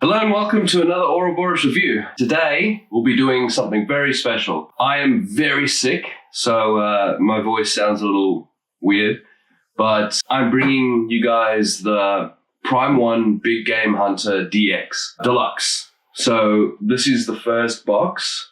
Hello and welcome to another Ouroboros review. Today, we'll be doing something very special. I am very sick, so my voice sounds a little weird, but I'm bringing you guys the Prime 1 Big Game Hunter DX Deluxe. So this is the first box,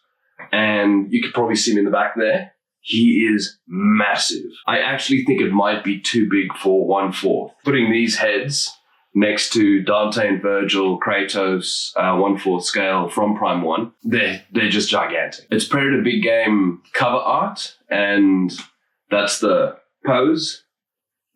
and you can probably see him in the back there. He is massive. I actually think it might be too big for 1/4. Putting these heads next to Dante and Virgil, Kratos, 1/4 scale from Prime 1, they're just gigantic. It's Predator Big Game cover art, and that's the pose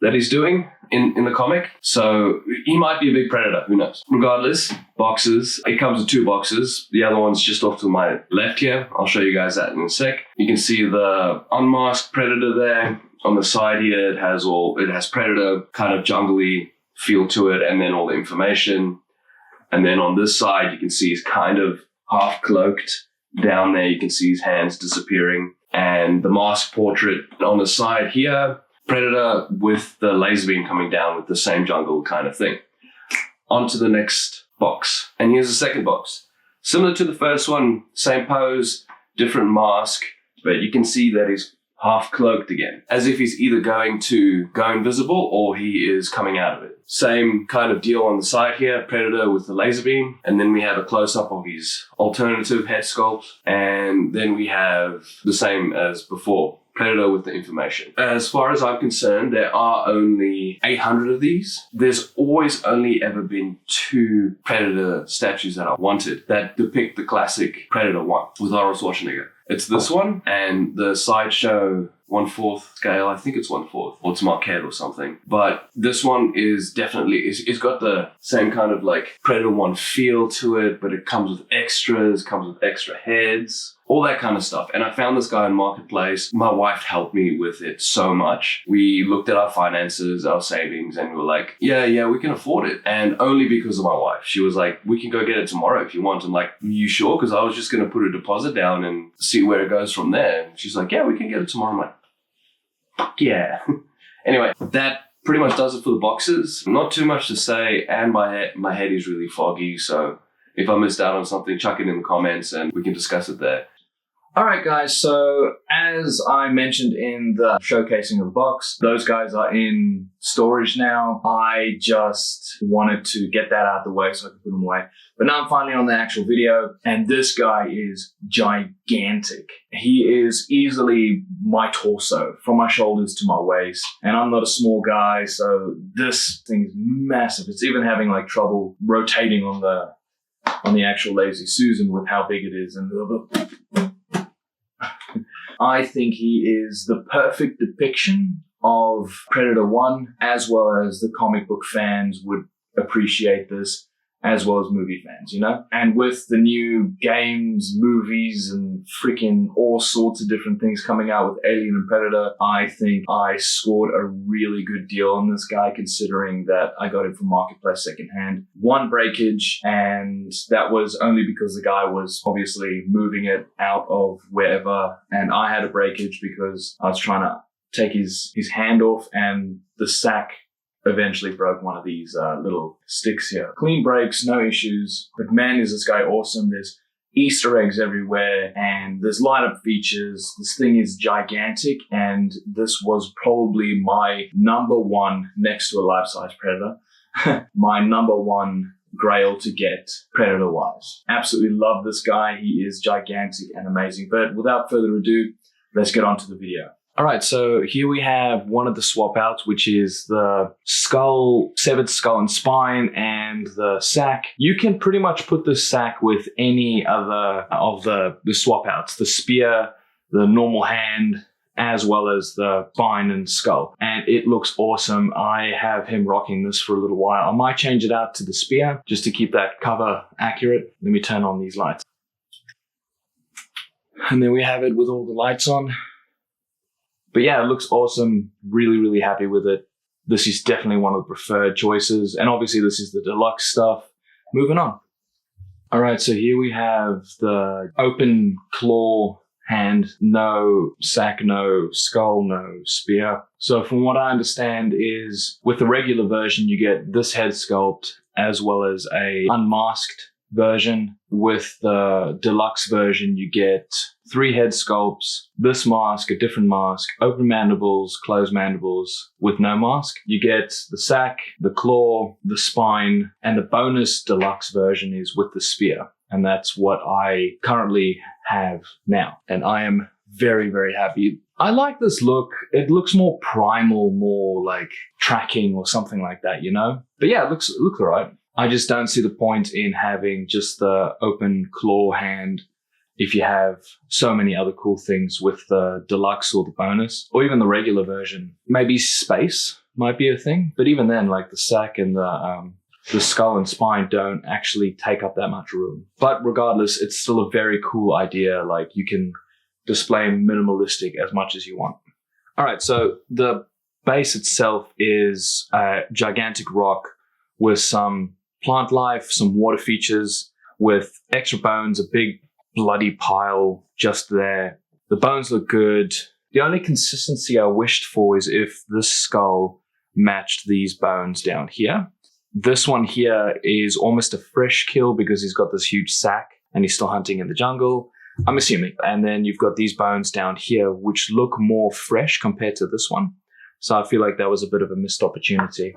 that he's doing in the comic. So he might be a big predator, who knows? Regardless, boxes. It comes with 2 boxes. The other one's just off to my left here. I'll show you guys that in a sec. You can see the unmasked predator there. On the side here, it has predator, kind of jungly feel to it, and then all the information. And then on this side, you can see he's kind of half cloaked. Down there, you can see his hands disappearing. And the mask portrait on the side here, Predator with the laser beam coming down with the same jungle kind of thing. On to the next box. And here's the second box. Similar to the first one, same pose, different mask, but you can see that he's half cloaked again, as if he's either going to go invisible or he is coming out of it. Same kind of deal on the side here, Predator with the laser beam, and then we have a close-up of his alternative head sculpt, and then we have the same as before, Predator with the information. As far as I'm concerned, there are only 800 of these. There's always only ever been 2 Predator statues that I wanted that depict the classic Predator 1 with Arnold Schwarzenegger. It's this one and the Sideshow 1/4 scale. I think it's 1/4 or it's Marquette or something. But this one is definitely, it's got the same kind of like Predator 1 feel to it, but it comes with extras, comes with extra heads, all that kind of stuff. And I found this guy in Marketplace. My wife helped me with it so much. We looked at our finances, our savings, and we were like, yeah, we can afford it. And only because of my wife. She was like, we can go get it tomorrow if you want. I'm like, you sure? Because I was just going to put a deposit down and see where it goes from there. And she's like, yeah, we can get it tomorrow. I'm like, fuck yeah. Anyway, that pretty much does it for the boxes. Not too much to say, and my head is really foggy, so if I missed out on something, chuck it in the comments and we can discuss it there. Alright guys, so as I mentioned in the showcasing of the box, those guys are in storage now. I just wanted to get that out of the way so I could put them away. But now I'm finally on the actual video, and this guy is gigantic. He is easily my torso, from my shoulders to my waist. And I'm not a small guy, so this thing is massive. It's even having like trouble rotating on the actual Lazy Susan with how big it is. And I think he is the perfect depiction of Predator 1, as well as the comic book fans would appreciate this, as well as movie fans, you know? And with the new games, movies, and freaking all sorts of different things coming out with Alien and Predator, I think I scored a really good deal on this guy, considering that I got it from Marketplace secondhand. 1 breakage, and that was only because the guy was obviously moving it out of wherever, and I had a breakage because I was trying to take his hand off, and the sack eventually broke one of these little sticks here. Clean breaks, no issues. But man, is this guy awesome. There's Easter eggs everywhere, and there's light-up features. This thing is gigantic, and this was probably my number 1 next to a life-size Predator. My number 1 grail to get Predator-wise. Absolutely love this guy. He is gigantic and amazing. But without further ado, let's get on to the video. All right, so here we have one of the swap outs, which is the skull, severed skull and spine, and the sack. You can pretty much put the sack with any other of the swap outs, the spear, the normal hand, as well as the spine and skull. And it looks awesome. I have him rocking this for a little while. I might change it out to the spear just to keep that cover accurate. Let me turn on these lights. And then we have it with all the lights on. But yeah, it looks awesome. Really, really happy with it. This is definitely one of the preferred choices. And obviously this is the deluxe stuff. Moving on. All right, so here we have the open claw hand, no sack, no skull, no spear. So from what I understand is with the regular version, you get this head sculpt as well as a unmasked version. With the deluxe version, you get 3 head sculpts, this mask, a different mask, open mandibles, closed mandibles with no mask. You get the sack, the claw, the spine, and the bonus deluxe version is with the spear. And that's what I currently have now. And I am very, very happy. I like this look. It looks more primal, more like tracking or something like that, you know? But yeah, it looks all right. I just don't see the point in having just the open claw hand if you have so many other cool things with the deluxe or the bonus, or even the regular version. Maybe space might be a thing, but even then, like the sack and the skull and spine don't actually take up that much room. But regardless, it's still a very cool idea. Like, you can display minimalistic as much as you want. All right, so the base itself is a gigantic rock with some plant life, some water features, with extra bones, a big bloody pile just there. The bones look good. The only consistency I wished for is if this skull matched these bones down here. This one here is almost a fresh kill because he's got this huge sack and he's still hunting in the jungle, I'm assuming. And then you've got these bones down here, which look more fresh compared to this one. So I feel like that was a bit of a missed opportunity.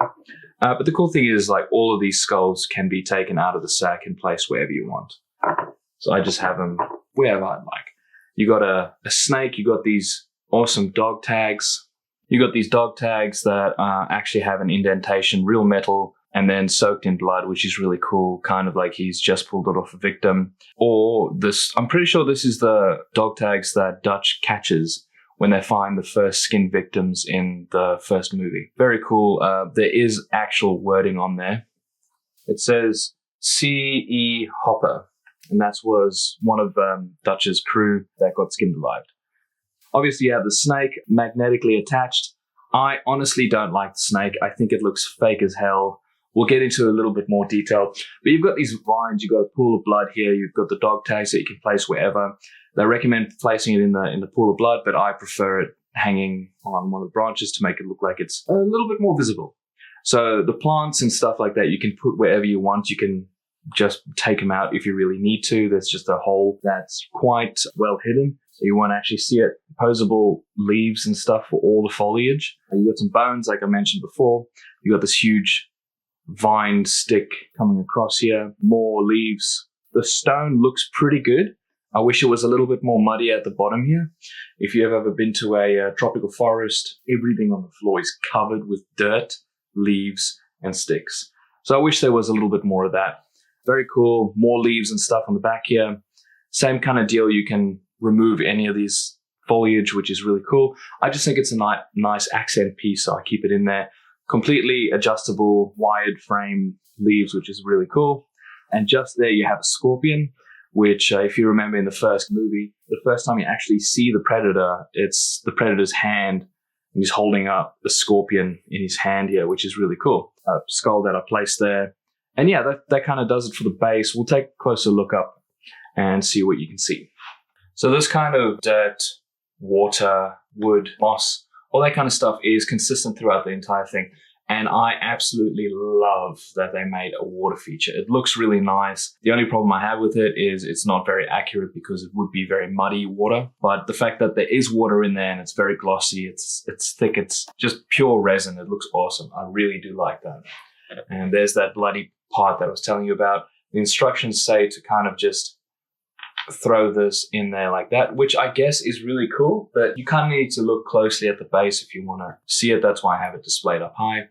But the cool thing is, like, all of these skulls can be taken out of the sack and placed wherever you want. So I just have them wherever I'd like. You got a snake. You got these awesome dog tags. You got these dog tags that actually have an indentation, real metal, and then soaked in blood, which is really cool. Kind of like he's just pulled it off a victim. Or this, I'm pretty sure this is the dog tags that Dutch catches when they find the first skin victims in the first movie. Very cool. There is actual wording on there. It says C.E. Hopper, and that was one of Dutch's crew that got skinned alive. Obviously, you have the snake magnetically attached. I honestly don't like the snake. I think it looks fake as hell. We'll get into a little bit more detail. But you've got these vines, you've got a pool of blood here, you've got the dog tags that you can place wherever. They recommend placing it in the pool of blood, but I prefer it hanging on one of the branches to make it look like it's a little bit more visible. So the plants and stuff like that, you can put wherever you want. You can just take them out if you really need to. There's just a hole that's quite well hidden, so you won't actually see it. Opposable leaves and stuff for all the foliage. You've got some bones, like I mentioned before. You've got this huge vine stick coming across here. More leaves. The stone looks pretty good. I wish it was a little bit more muddy at the bottom here. If you've ever been to a tropical forest, everything on the floor is covered with dirt, leaves, and sticks. So I wish there was a little bit more of that. Very cool. More leaves and stuff on the back here. Same kind of deal. You can remove any of these foliage, which is really cool. I just think it's a nice accent piece, so I keep it in there. Completely adjustable wired frame leaves, which is really cool. And just there you have a scorpion, which if you remember in the first movie, the first time you actually see the predator, it's the predator's hand. He's holding up the scorpion in his hand here, which is really cool. A skull that I placed there. And yeah, that kind of does it for the base. We'll take a closer look up and see what you can see. So this kind of dirt, water, wood, moss, all that kind of stuff is consistent throughout the entire thing. And I absolutely love that they made a water feature. It looks really nice. The only problem I have with it is it's not very accurate because it would be very muddy water. But the fact that there is water in there and it's very glossy, it's thick, it's just pure resin. It looks awesome. I really do like that. And there's that bloody part that I was telling you about. The instructions say to kind of just throw this in there like that, which I guess is really cool, but you kind of need to look closely at the base if you want to see it. That's why I have it displayed up high.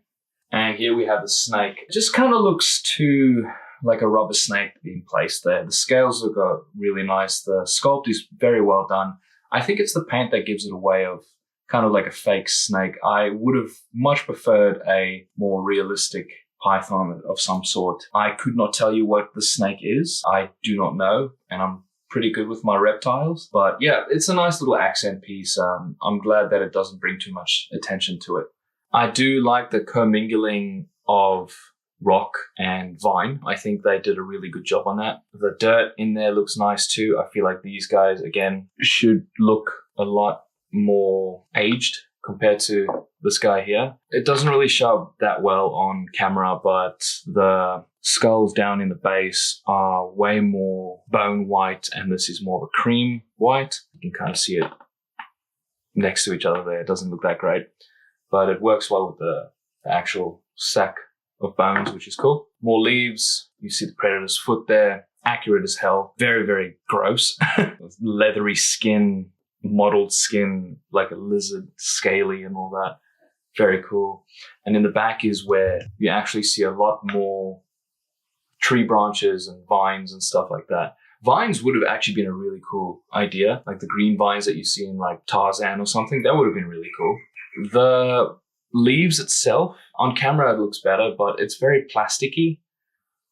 And here we have the snake. It just kind of looks too like a rubber snake being placed there. The scales look really nice. The sculpt is very well done. I think it's the paint that gives it away of kind of like a fake snake. I would have much preferred a more realistic python of some sort. I could not tell you what the snake is. I do not know, and I'm pretty good with my reptiles. But yeah, it's a nice little accent piece. I'm glad that it doesn't bring too much attention to it. I do like the commingling of rock and vine. I think they did a really good job on that. The dirt in there looks nice too. I feel like these guys, again, should look a lot more aged compared to this guy here. It doesn't really show up that well on camera, but the skulls down in the base are way more bone white, and this is more of a cream white. You can kind of see it next to each other there. It doesn't look that great, but it works well with the actual sack of bones, which is cool. More leaves. You see the predator's foot there. Accurate as hell. Very, very gross. Leathery skin, mottled skin, like a lizard, scaly and all that. Very cool. And in the back is where you actually see a lot more tree branches and vines and stuff like that. Vines would have actually been a really cool idea, like the green vines that you see in like Tarzan or something. That would have been really cool. The leaves itself, on camera it looks better, but it's very plasticky.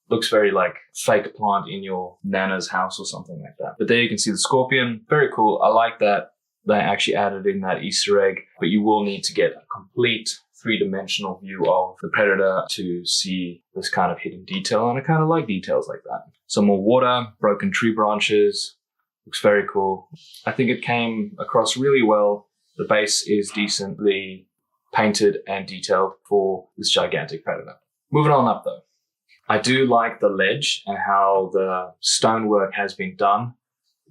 Looks very like fake plant in your nana's house or something like that. But there you can see the scorpion. Very cool. I like that they actually added in that Easter egg, but you will need to get a complete three-dimensional view of the predator to see this kind of hidden detail, and I kind of like details like that. Some more water, broken tree branches. Looks very cool. I think it came across really well. The base is decently painted and detailed for this gigantic predator. Moving on up though. I do like the ledge and how the stonework has been done.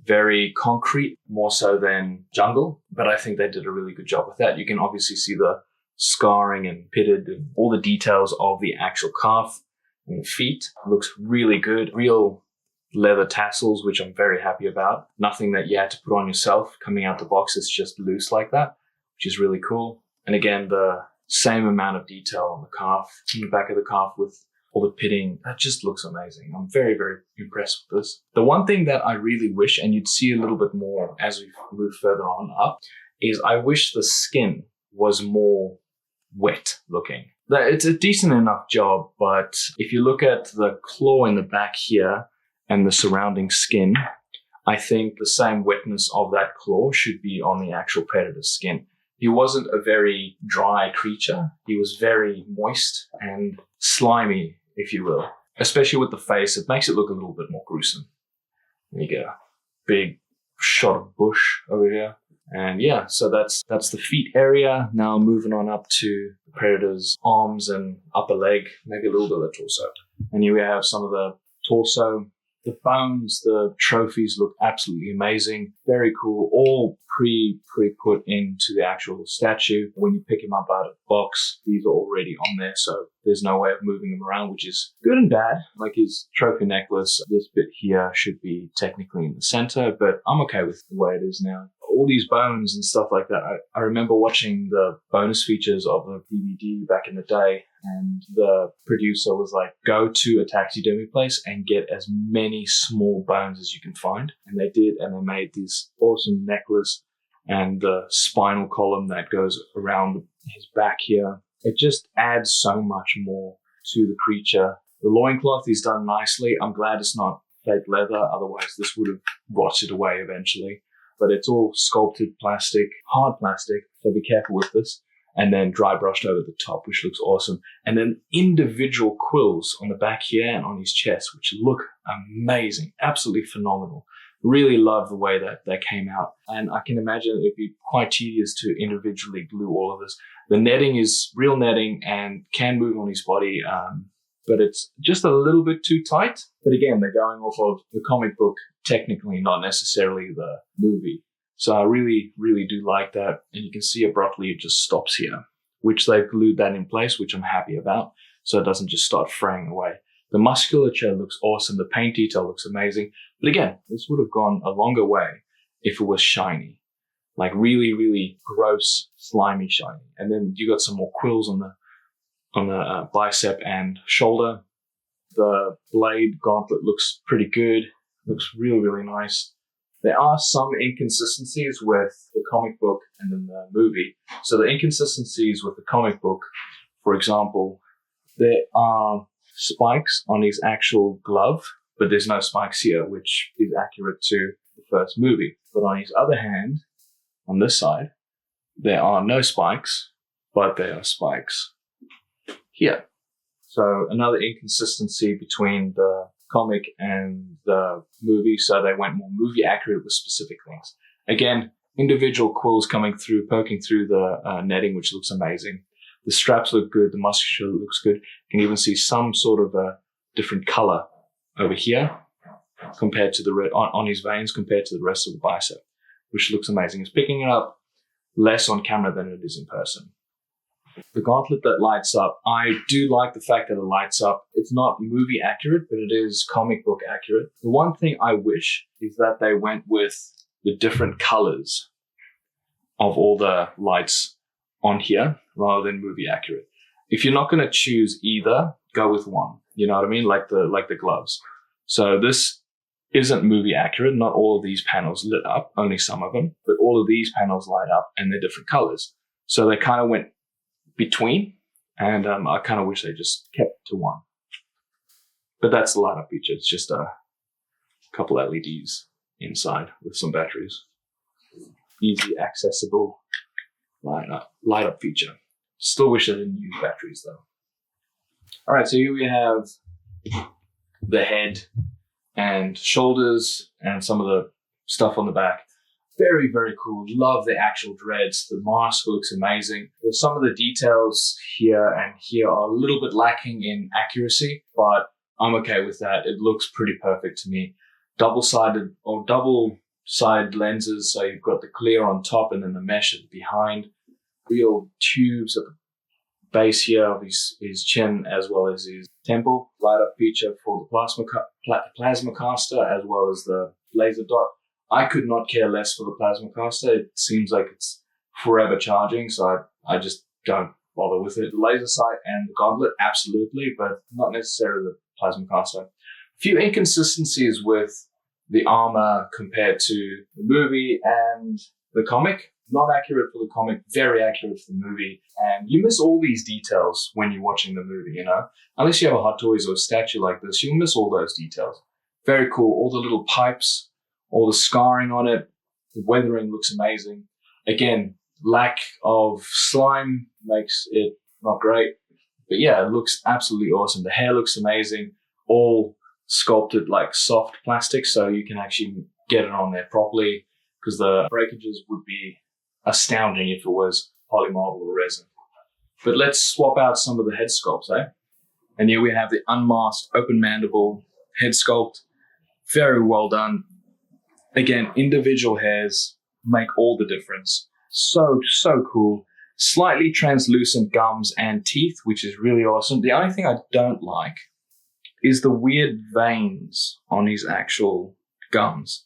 Very concrete, more so than jungle, but I think they did a really good job with that. You can obviously see the scarring and pitted and all the details of the actual calf and the feet. It looks really good. Real leather tassels, which I'm very happy about. Nothing that you had to put on yourself coming out the box. It's just loose like that, which is really cool. And again, the same amount of detail on the calf, in the back of the calf with all the pitting. That just looks amazing. I'm very, very impressed with this. The one thing that I really wish, and you'd see a little bit more as we move further on up, is I wish the skin was more wet looking. It's a decent enough job, but if you look at the claw in the back here and the surrounding skin, I think the same wetness of that claw should be on the actual predator's skin. He wasn't a very dry creature. He was very moist and slimy, if you will. Especially with the face, it makes it look a little bit more gruesome. There you go. Big shot of bush over here. And yeah, so that's the feet area. Now moving on up to the predator's arms and upper leg, maybe a little bit of the torso. And here we have some of the torso. The bones, the trophies look absolutely amazing. Very cool. All pre-put into the actual statue. When you pick him up out of the box, these are already on there, so there's no way of moving them around, which is good and bad. Like his trophy necklace, this bit here should be technically in the center, but I'm okay with the way it is now. All these bones and stuff like that. I remember watching the bonus features of the DVD back in the day, and the producer was like, go to a taxidermy place and get as many small bones as you can find. And they did, and they made this awesome necklace and the spinal column that goes around his back here. It just adds so much more to the creature. The loincloth is done nicely. I'm glad it's not fake leather, otherwise this would have rotted away eventually. But it's all sculpted plastic, hard plastic, so be careful with this. And then dry brushed over the top, which looks awesome. And then individual quills on the back here and on his chest, which look amazing, absolutely phenomenal. Really love the way that they came out. And I can imagine it'd be quite tedious to individually glue all of this. The netting is real netting and can move on his body, but it's just a little bit too tight. But again, they're going off of the comic book, technically, not necessarily the movie. So I really, really do like that. And you can see abruptly it just stops here, which they've glued that in place, which I'm happy about. So it doesn't just start fraying away. The musculature looks awesome. The paint detail looks amazing. But again, this would have gone a longer way if it was shiny. Like really, really gross, slimy shiny. And then you got some more quills on the bicep and shoulder. The blade gauntlet looks pretty good. Looks really, really nice. There are some inconsistencies with the comic book and then the movie. So the inconsistencies with the comic book, for example, there are spikes on his actual glove, but there's no spikes here, which is accurate to the first movie. But on his other hand, on this side, there are no spikes, but there are spikes here. So another inconsistency between the comic and the movie, so they went more movie accurate with specific things. Again, individual quills coming through, poking through the netting, which looks amazing. The straps look good. The musculature looks good. You can even see some sort of a different color over here compared to the on his veins compared to the rest of the bicep, which looks amazing. It's picking it up less on camera than it is in person. The gauntlet that lights up, I do like the fact that it lights up. It's not movie accurate, but it is comic book accurate. The one thing I wish is that they went with the different colors of all the lights on here rather than movie accurate. If you're not going to choose either, go with one. You know what I mean? Like the gloves. So this isn't movie accurate. Not all of these panels lit up, only some of them, but all of these panels light up and they're different colors. So they kind of went between, and I kind of wish they just kept to one. But that's the light up feature. It's just a couple LEDs inside with some batteries. Easy accessible light up feature. Still wish I didn't use batteries though. All right, so here we have the head and shoulders and some of the stuff on the back. Very, very cool. Love the actual dreads. The mask looks amazing. Some of the details here and here are a little bit lacking in accuracy, but I'm okay with that. It looks pretty perfect to me. Double-sided lenses, so you've got the clear on top and then the mesh at behind. Real tubes at the base here of his chin as well as his temple. Light-up feature for the plasma caster as well as the laser dot. I could not care less for the plasma caster. It seems like it's forever charging, so I just don't bother with it. The laser sight and the gauntlet, absolutely, but not necessarily the plasma caster. A few inconsistencies with the armor compared to the movie and the comic. Not accurate for the comic, very accurate for the movie. And you miss all these details when you're watching the movie, you know? Unless you have a Hot Toys or a statue like this, you'll miss all those details. Very cool. All the little pipes, all the scarring on it. The weathering looks amazing. Again, lack of slime makes it not great. But yeah, it looks absolutely awesome. The hair looks amazing. All sculpted like soft plastic, so you can actually get it on there properly, because the breakages would be astounding if it was polymarble or resin. But let's swap out some of the head sculpts, eh? And here we have the unmasked open mandible head sculpt. Very well done. Again, individual hairs make all the difference. So cool. Slightly translucent gums and teeth, which is really awesome. The only thing I don't like is the weird veins on his actual gums.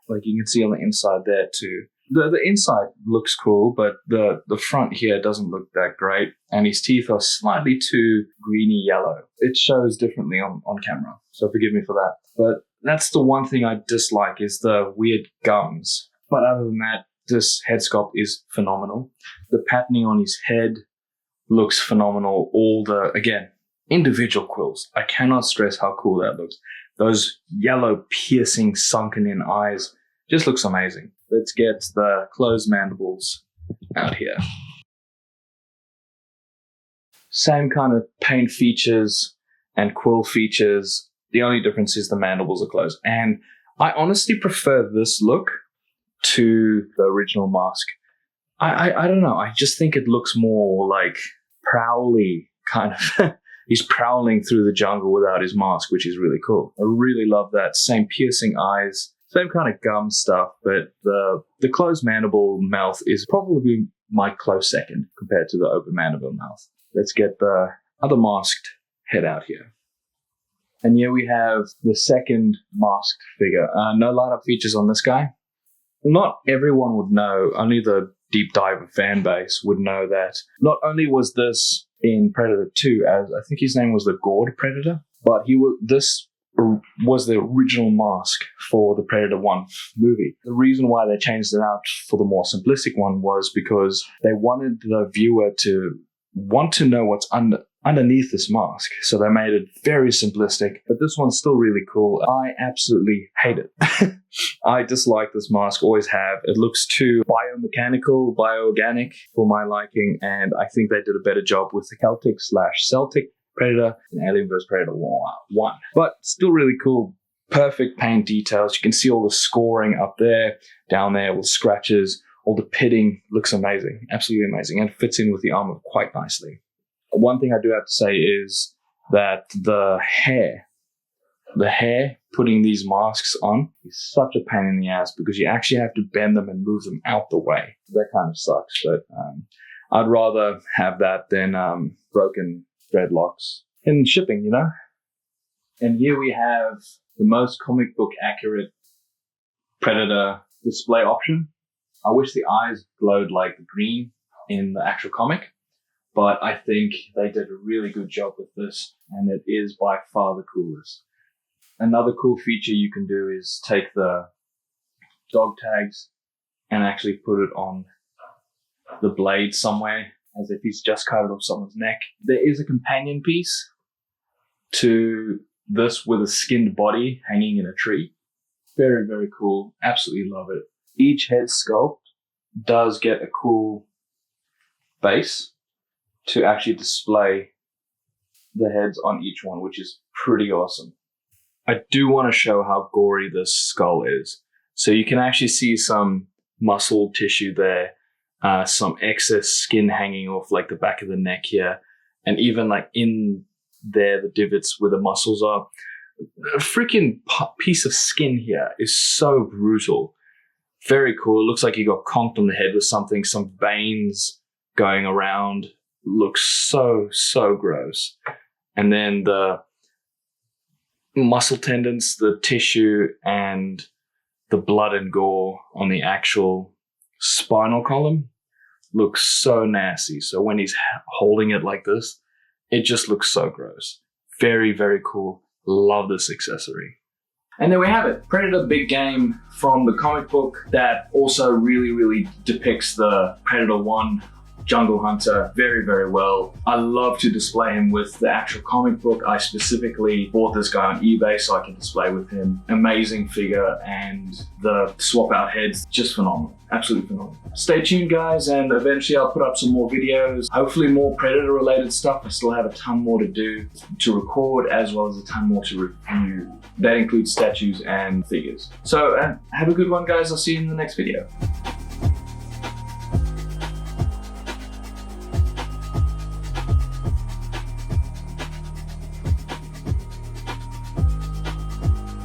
Like you can see on the inside there too. The inside looks cool, but the front here doesn't look that great. And his teeth are slightly too greeny yellow. It shows differently on camera, so forgive me for that. But that's the one thing I dislike, is the weird gums. But other than that, this head sculpt is phenomenal. The patterning on his head looks phenomenal. All the, again, individual quills. I cannot stress how cool that looks. Those yellow piercing sunken in eyes just looks amazing. Let's get the closed mandibles out here. Same kind of paint features and quill features. The only difference is the mandibles are closed. And I honestly prefer this look to the original mask. I don't know. I just think it looks more like prowly kind of. He's prowling through the jungle without his mask, which is really cool. I really love that. Same piercing eyes, same kind of gum stuff, but the closed mandible mouth is probably my close second compared to the open mandible mouth. Let's get the other masked head out here. And here we have the second masked figure. No light-up features on this guy. Not everyone would know, only the deep diver fan base would know that not only was this in Predator 2, as I think his name was the Gourd Predator, but this was the original mask for the Predator 1 movie. The reason why they changed it out for the more simplistic one was because they wanted the viewer to want to know what's underneath this mask. So they made it very simplistic, but this one's still really cool. I absolutely hate it. I dislike this mask, always have. It looks too biomechanical, bioorganic for my liking, and I think they did a better job with the Celtic/Celtic Predator and Alien vs. Predator 1. But still really cool. Perfect paint details. You can see all the scoring up there, down there with scratches. all the pitting looks amazing, absolutely amazing, and fits in with the armor quite nicely. One thing I do have to say is that the hair putting these masks on is such a pain in the ass because you actually have to bend them and move them out the way. That kind of sucks, but I'd rather have that than broken dreadlocks in shipping, you know? And here we have the most comic book accurate Predator display option. I wish the eyes glowed like the green in the actual comic, but I think they did a really good job with this, and it is by far the coolest. Another cool feature you can do is take the dog tags and actually put it on the blade somewhere, as if he's just cut it off someone's neck. There is a companion piece to this with a skinned body hanging in a tree. Very, very cool. Absolutely love it. Each head sculpt does get a cool base to actually display the heads on each one, which is pretty awesome. I do want to show how gory this skull is. So you can actually see some muscle tissue there, some excess skin hanging off like the back of the neck here, and even like in there, the divots where the muscles are. A freaking piece of skin here is so brutal. Very cool. It looks like he got conked on the head with something, some veins going around. Looks so, so gross. And then the muscle tendons, the tissue, and the blood and gore on the actual spinal column looks so nasty. So when he's holding it like this, it just looks so gross. Very, very cool. Love this accessory. And there we have it. Predator Big Game from the comic book that also really, really depicts the Predator 1 Jungle Hunter very, very well. I love to display him with the actual comic book. I specifically bought this guy on eBay so I can display with him. Amazing figure, and the swap out heads, just phenomenal. Absolutely phenomenal. Stay tuned, guys, and eventually I'll put up some more videos, hopefully more Predator related stuff. I still have a ton more to do, to record, as well as a ton more to review. That includes statues and figures. So have a good one, guys. I'll see you in the next video.